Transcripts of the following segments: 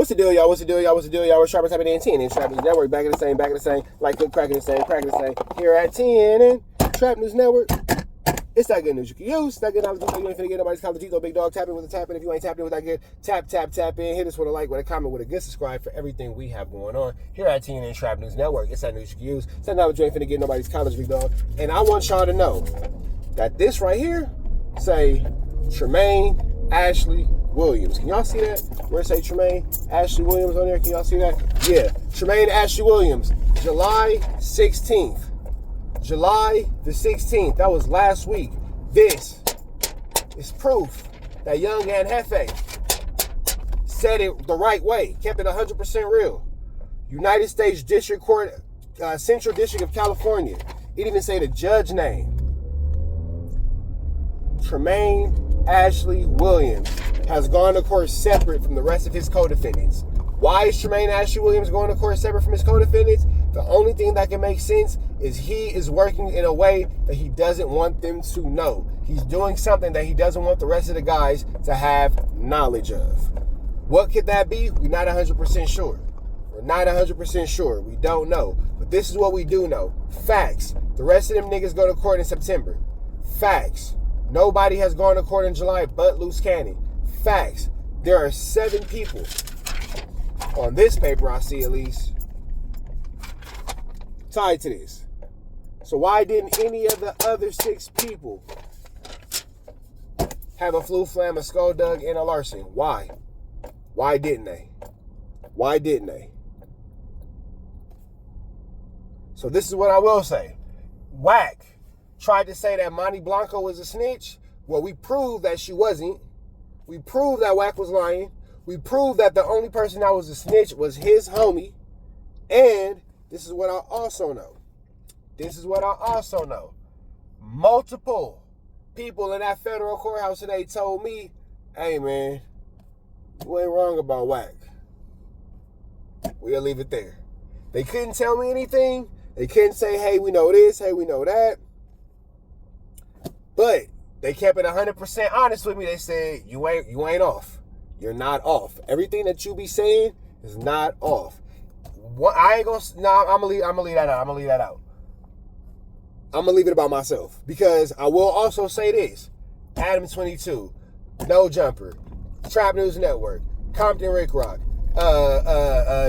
What's the deal, y'all? What's the deal, y'all? What's the deal, y'all? We're Sharper Type of TNN and Trap News Network. Back in the same. Like cook, cracking the same, Here at TNN, Trap News Network. It's that good news you can use. That good knowledge you ain't finna get nobody's college. Big dog, tap in with a tap in. If you ain't tapped in with that good, tap in. Hit us with a like, with a comment, with a good subscribe for everything we have going on here at TNN Trap News Network. It's that news you can use. It's that knowledge you ain't finna get nobody's college, big dog. And I want y'all to know that this right here say Tremaine Ashley Williams. Can y'all see that? Where it say Tremaine Ashley Williams on there? Can y'all see that? Yeah. Tremaine Ashley Williams, July 16th. July the 16th. That was last week. This is proof that Young and Hefe said it the right way. Kept it 100% real. United States District Court, Central District of California. It didn't even say the judge name. Tremaine Ashley Williams has gone to court separate from the rest of his co-defendants. Why is Tremaine Ashley Williams going to court separate from his co-defendants? The only thing that can make sense is he is working in a way that he doesn't want them to know. He's doing something that he doesn't want the rest of the guys to have knowledge of. What could that be? We're not 100% sure. We're not 100% sure. We don't know. But this is what we do know. Facts. The rest of them niggas go to court in September. Facts. Nobody has gone to court in July but Luce Cannon. Facts. There are 7 people on this paper, I see at least, tied to this. So why didn't any of the other 6 people have a flu flam, a skull dug, and a larceny? Why? Why didn't they? Why didn't they? So this is what I will say. Whack tried to say that Monty Blanco was a snitch. Well, we proved that she wasn't. We proved that Whack was lying. We proved that the only person that was a snitch was his homie. And this is what I also know. Multiple people in that federal courthouse today told me, hey man, you ain't wrong about Whack. We'll leave it there. They couldn't tell me anything. They couldn't say, hey, we know this, hey, we know that. But they kept it 100% honest with me. They said, you ain't off. You're not off. Everything that you be saying is not off. I'm gonna leave that out. I'm gonna leave it about myself, because I will also say this: Adam 22, No Jumper, Trap News Network, Compton Rick Rock,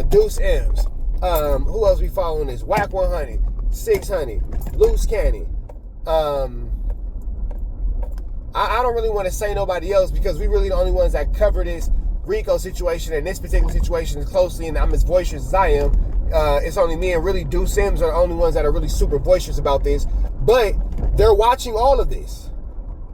Deuce M's. Who else we following this? Whack 100, 600, Luce Cannon. I don't really want to say nobody else, because we really the only ones that cover this Rico situation and this particular situation closely, and I'm as boisterous as I am. It's only me and really Deuce Sims are the only ones that are really super boisterous about this. But they're watching all of this.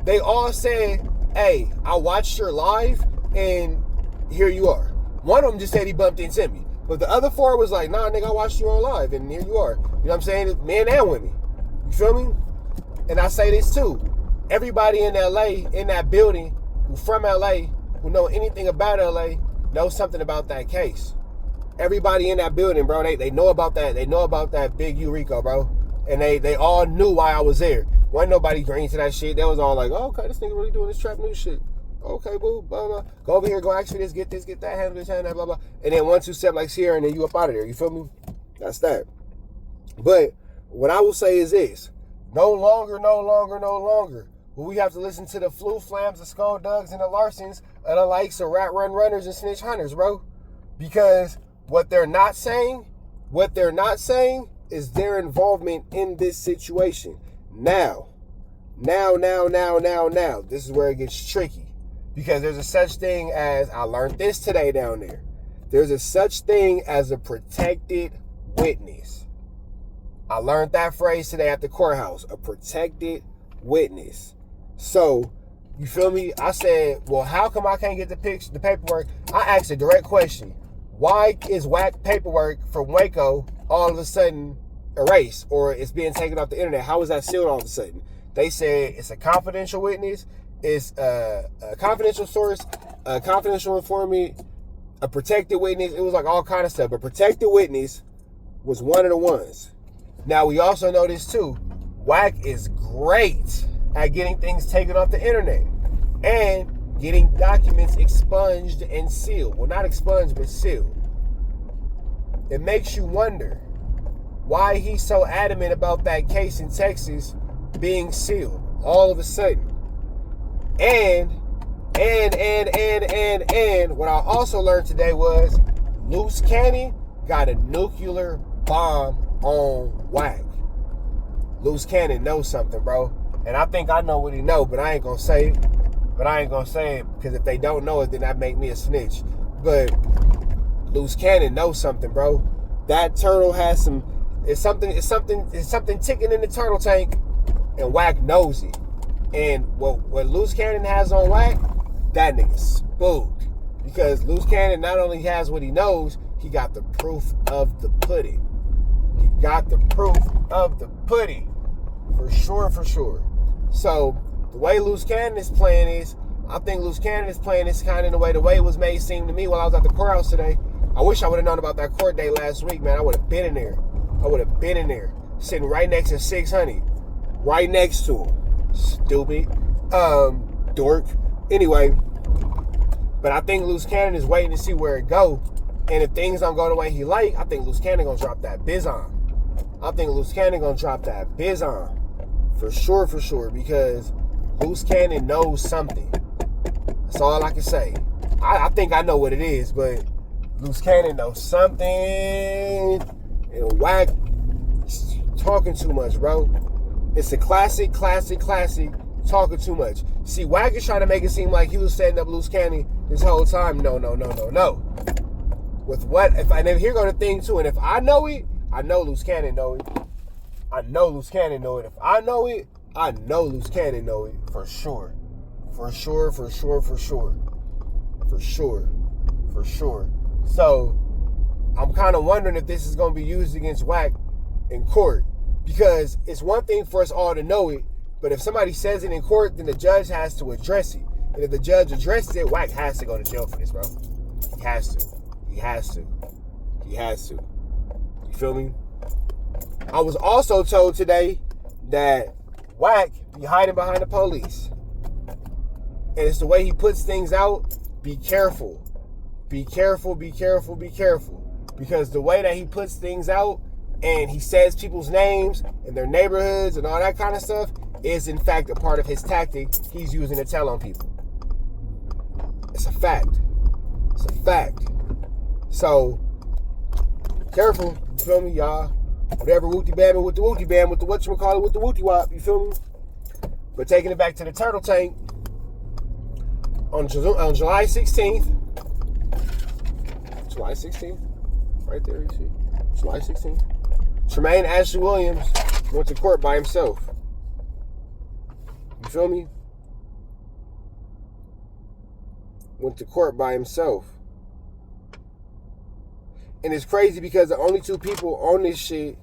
They all said, hey, I watched your live and here you are. One of them just said he bumped into me. But the other 4 was like, nah, nigga, I watched you on live and here you are. You know what I'm saying? Men and women. You feel me? And I say this too. Everybody in LA, in that building, who from LA, who know anything about LA, knows something about that case. Everybody in that building, bro, they know about that. They know about that big Rico, bro. And they all knew why I was there. Wasn't nobody green to that shit. They was all like, oh, okay, this nigga really doing this trap news shit. Okay, boo, blah, blah. Go over here, go ask for this, get that, handle this, handle that, blah, blah. And then 1, 2 step like Sierra, and then you up out of there. You feel me? That's that. But what I will say is this. No longer will we have to listen to the flu flams, the skull dugs, and the larcens, and the likes of rat run runners and snitch hunters, bro. Because what they're not saying is their involvement in this situation. Now, this is where it gets tricky. Because there's a such thing as, I learned this today down there, there's a such thing as a protected witness. I learned that phrase today at the courthouse, a protected witness. So, you feel me? I said, well, how come I can't get the paperwork? I asked a direct question. Why is Whack paperwork from Waco all of a sudden erased, or it's being taken off the internet? How is that sealed all of a sudden? They said it's a confidential witness, it's a confidential source, a confidential informant, a protected witness. It was like all kind of stuff. But protected witness was one of the ones. Now, we also know this too. Whack is great at getting things taken off the internet. And getting documents expunged and sealed. Well, not expunged, but sealed. It makes you wonder why he's so adamant about that case in Texas being sealed all of a sudden. And what I also learned today was Luce Cannon got a nuclear bomb on Wack. Luce Cannon knows something, bro. And I think I know what he know, but I ain't gonna say it. Because if they don't know it, then that make me a snitch. But Luce Cannon knows something, bro. That turtle has it's something ticking in the turtle tank, and Wack knows it. And what Luce Cannon has on Wack, that nigga spooked. Because Luce Cannon not only has what he knows, he got the proof of the pudding. For sure. So, the way Luce Cannon is playing is, I think Luce Cannon is playing this kind of the way it was made seem to me while I was at the courthouse today. I wish I would have known about that court date last week, man. I would have been in there. Sitting right next to 600. Right next to him. Stupid. Dork. Anyway. But I think Luce Cannon is waiting to see where it go. And if things don't go the way he like, I think Luce Cannon gonna drop that biz on. For sure. Because Luce Cannon knows something. That's all I can say. I think I know what it is, but Luce Cannon knows something. And Wack talking too much, bro. It's a classic talking too much. See, Wack is trying to make it seem like he was setting up Luce Cannon this whole time. No. With what? Here go the thing too. And if I know it, I know Luce Cannon know it. If I know it, I know Luce Cannon know it. For sure. So, I'm kind of wondering if this is going to be used against Wack in court. Because it's one thing for us all to know it, but if somebody says it in court, then the judge has to address it. And if the judge addresses it, Wack has to go to jail for this, bro. He has to. You feel me? I was also told today that Wack be hiding behind the police. And it's the way he puts things out. Be careful. Because the way that he puts things out and he says people's names and their neighborhoods and all that kind of stuff is in fact a part of his tactic he's using to tell on people. It's a fact. So, careful. You feel me, y'all? Whatever wooty bam with the wooty bam, with the whatchamacallit, with the wooty wop. You feel me? But taking it back to the turtle tank, on July 16th, right there, you see? July 16th. Tremaine Ashley Williams went to court by himself. You feel me? Went to court by himself. And it's crazy because the only two people on this shit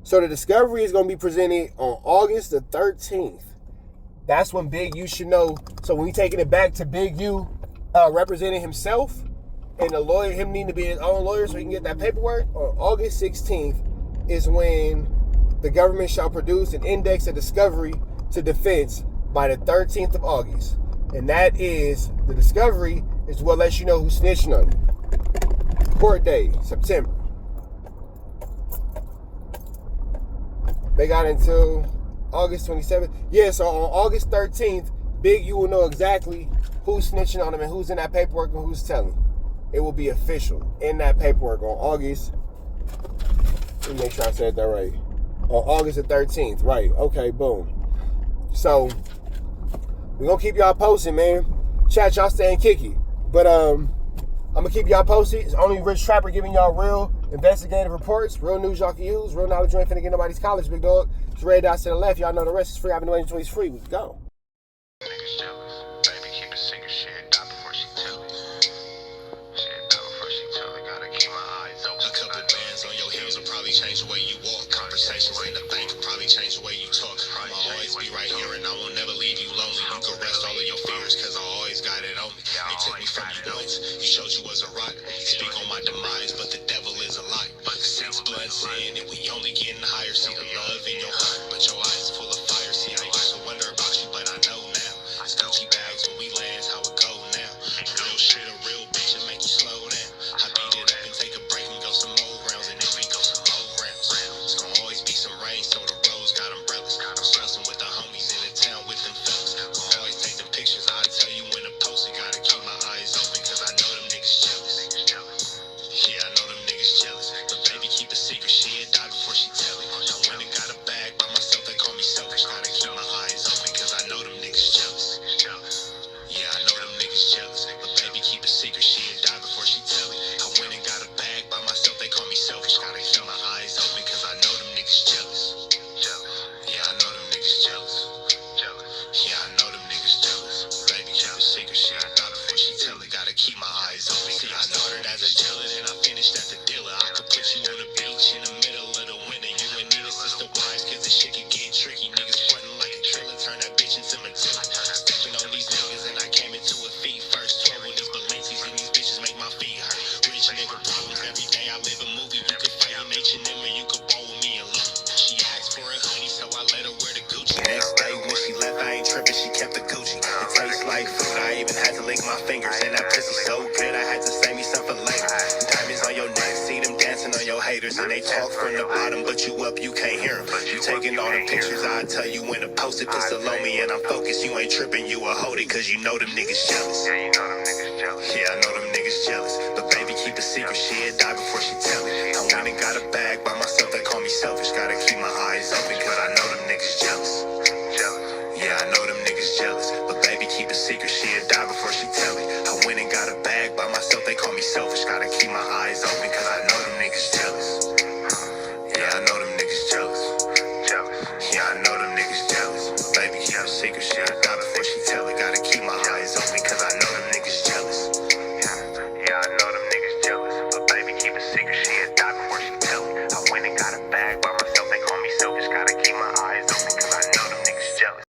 so the discovery is going to be presented on August the 13th. That's when Big U should know. So when we taking it back to Big U representing himself and the lawyer, him needing to be his own lawyer so he can get that paperwork, on August 16th is when the government shall produce an index of discovery to defense by the 13th of August. And that is, the discovery is what lets you know who's snitching on you. Court day, September. They got until August 27th. Yeah, so on August 13th, Big U will know exactly who's snitching on him and who's in that paperwork and who's telling. It will be official in that paperwork on August. Let me make sure I said that right. On August the 13th. Right. Okay, boom. So, we're going to keep y'all posted, man. Chat, y'all staying kicky. But, I'm going to keep y'all posted. It's only Rich Trapper giving y'all real investigative reports, real news y'all can use, real knowledge you ain't finna get nobody's college, big dog. It's red dots to the left. Y'all know the rest is free. I've been waiting until he's free. We go. Niggas jealous. Baby, keep it secret. Shit, die before she tell it. Gotta keep my eyes open. A couple bands on your heels will probably change the way you walk. Conversations in the bank will probably change the way you talk. I'ma always be right here and I will never leave you lonely. You can rest all of your fears cause I always got it on me. They took me from you once. You showed you was a rock. Speak on my demise, but the devil is saying that we only getting higher. See the love in your heart, but your eyes full of fire. See, I used to wonder about you, but I know now. It's Gucci bags when we land, how it go now. Real shit, a real bitch, it make you slow down. I beat it up and take a break and go some more rounds, and then we go some more rounds. It's gonna always be some rain, so the roads got umbrellas. I'm stressing with the homies in the town with them fellas. Gonna always take them pictures, I tell you when to post it. Gotta keep my eyes open, cause I know them niggas jealous. Yeah, I know them niggas jealous. But baby, keep a secret, she'd die before she tell it. I went and got a bag by myself, they call me selfish. Gotta keep my eyes open, cause I know them niggas jealous. Yeah, I know them niggas jealous. But baby, keep a secret, she'd die before she tell it. I went and got a bag by myself, they call me selfish. Gotta keep my eyes open, cause I know them niggas jealous. Yeah, I know them niggas jealous. Yeah, I know them niggas jealous. Baby, keep a secret, she'd die before she tell it. Gotta keep my eyes open. See, I started as a dealer, then I finished as a dealer. I could put you on the beach in the middle of the winter. You and Nina, sister wives, cause the shit can get tricky. Niggas frontin' like a killer, turn that bitch into Matilda. Stepping on these niggas and I came into a feet first. 12 on these Balenci's and these bitches make my feet hurt. Rich nigga problems every day, I live a movie. You could fight in H&M or you could ball with me alone. She asked for a hoodie, so I let her wear the Gucci. Next day when she left, I ain't tripping, she kept the Gucci. It tastes like food, I even had to lick my fingers. And that pussy so good, I had to save me some for later. Diamonds on your neck, see them dancing on your haters. And they talk from the bottom, but you up, you can't hear them. You taking all the pictures, I tell you when to post it. Pistol on me and I'm focused, you ain't tripping, you a hold it. Cause you know them niggas jealous. Yeah, you know them niggas jealous. Yeah, I know them niggas jealous. But baby, keep a secret, she'd die before she tell it. I went and got a bag by myself, they call me selfish. Gotta keep my eyes open, cause I know them niggas jealous. Yeah, I know them niggas jealous. But baby, keep a secret, she'd die before she tell it. I went and got a bag by myself, they call me selfish. Gotta keep my eyes open, cause I know them niggas jealous. Yeah, I know them niggas jealous. Yeah, I know them niggas jealous. But baby, keep a secret, she'd die before she tell it. Gotta keep my eyes open, cause I know them niggas jealous. Yeah, I know them niggas jealous. But baby, keep a secret, she'd die before she tell it. I went and got a bag by